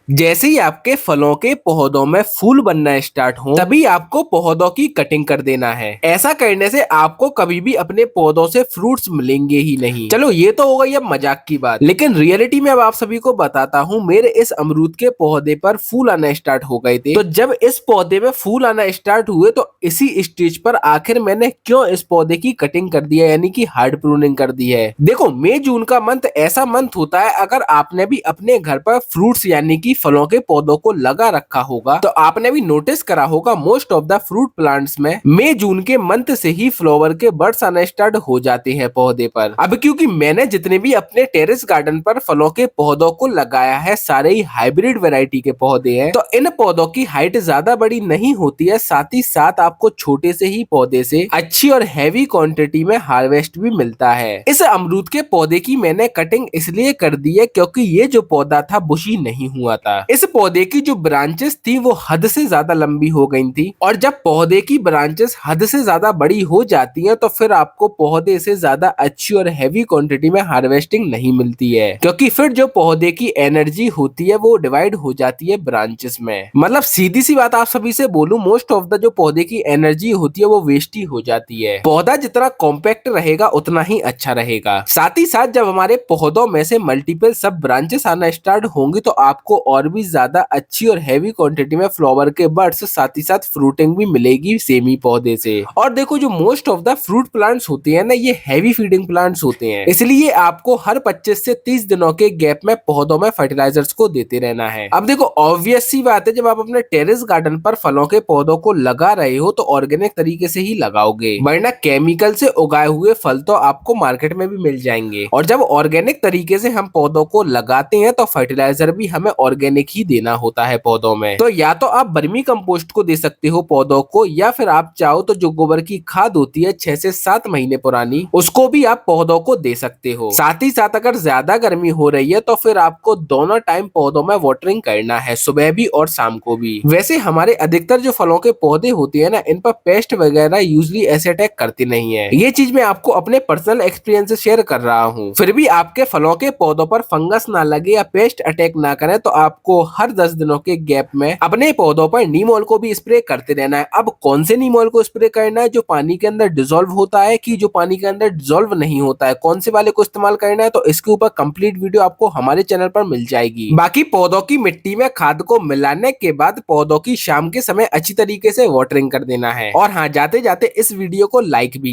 जैसे ही आपके फलों के पौधों में फूल बनना स्टार्ट हो तभी आपको पौधों की कटिंग कर देना है। ऐसा करने से आपको कभी भी अपने पौधों से फ्रूट्स मिलेंगे ही नहीं। चलो ये तो हो गई अब मजाक की बात, लेकिन रियलिटी में अब आप सभी को बताता हूँ, मेरे इस अमरूद के पौधे पर फूल आना स्टार्ट हो गए थे। तो जब इस पौधे में फूल आना स्टार्ट हुए तो इसी स्टेज पर आखिर मैंने क्यों इस पौधे की कटिंग कर दिया, यानी कि हार्ड प्रूनिंग कर दी है। देखो, मई जून का मंथ ऐसा मंथ होता है, अगर आपने भी अपने घर पर फ्रूट्स यानी कि फलों के पौधों को लगा रखा होगा तो आपने भी नोटिस करा होगा most of the fruit plants में मई जून के मंथ से ही फ्लावर के बर्ड्स आना स्टार्ट हो जाते हैं पौधे पर। अब क्योंकि मैंने जितने भी अपने टेरेस गार्डन पर फलों के पौधों को लगाया है सारे ही हाइब्रिड वैरायटी के पौधे हैं, तो इन पौधों की हाइट ज्यादा बड़ी नहीं होती है, साथ ही साथ आपको छोटे से ही पौधे से अच्छी और हैवी क्वांटिटी में हार्वेस्ट भी मिलता है। इस अमरूद के पौधे की मैंने कटिंग इसलिए कर दी है क्योंकि ये जो पौधा था बुशी नहीं हुआ था। इस पौधे की जो ब्रांचेस थी वो हद से ज्यादा लंबी हो गई थी, और जब पौधे की ब्रांचेस हद से ज्यादा बड़ी हो जाती हैं तो फिर आपको पौधे से ज्यादा अच्छी और हैवी क्वांटिटी में हार्वेस्टिंग नहीं मिलती है, क्योंकि फिर जो पौधे की एनर्जी होती है वो डिवाइड हो जाती है ब्रांचेस में। मतलब सीधी सी बात आप सभी से बोलूं, मोस्ट ऑफ द जो पौधे की एनर्जी होती है वो वेस्ट ही हो जाती है। पौधा जितना कॉम्पैक्ट रहेगा उतना ही अच्छा रहेगा। साथ ही साथ जब हमारे पौधों में से मल्टीपल सब ब्रांचेस आना स्टार्ट होंगी तो आपको और भी ज्यादा अच्छी और हैवी क्वांटिटी में फ्लावर के बर्ड्स साथ ही साथ फ्रूटिंग भी मिलेगी सेम ही पौधे से। और देखो, जो most of the fruit plants होते हैं ना, ये हैवी फीडिंग प्लांट्स होते हैं, इसलिए आपको हर 25 से 30 दिनों के गैप में पौधों में फर्टिलाइजर्स को देते रहना है। अब देखो, ऑब्वियस सी बात है, जब आप अपने टेरेस गार्डन पर फलों के पौधों को लगा रहे हो तो ऑर्गेनिक तरीके से ही लगाओगे, वरना केमिकल से उगाए हुए फल तो आपको मार्केट में भी मिल जाएंगे। और जब ऑर्गेनिक तरीके से हम पौधों को लगाते हैं तो फर्टिलाइजर भी हमें ऑर्गेनिक ही देना होता है पौधों में। तो या तो आप बर्मी कंपोस्ट को दे सकते हो पौधों को, या फिर आप चाहो तो जो गोबर की खाद होती है 6 से 7 महीने पुरानी, उसको भी आप पौधों को दे सकते हो। साथ ही साथ अगर ज्यादा गर्मी हो रही है तो फिर आपको दोनों टाइम पौधों में वाटरिंग करना है, सुबह भी और शाम को भी। वैसे हमारे अधिकतर जो फलों के पौधे होते हैं ना, इन पर पेस्ट वगैरह यूजली ऐसे अटैक करते नहीं है। ये चीज मैं आपको अपने पर्सनल एक्सपीरियंस से शेयर कर रहा हूँ। फिर भी आपके फलों के पौधों पर फंगस ना लगे या पेस्ट अटैक ना करे तो आपको हर 10 दिनों के गैप में अपने पौधों पर नीम ऑयल को भी स्प्रे करते रहना है। अब कौन से नीम ऑयल को स्प्रे करना है, जो पानी के अंदर डिजोल्व होता है कि जो पानी के अंदर डिजोल्व नहीं होता है, कौन से वाले को इस्तेमाल करना है, तो इसके ऊपर कंप्लीट वीडियो आपको हमारे चैनल पर मिल जाएगी। बाकी पौधों की मिट्टी में खाद को मिलाने के बाद पौधों की शाम के समय अच्छी तरीके से वाटरिंग कर देना है। और हाँ, जाते जाते इस वीडियो को लाइक भी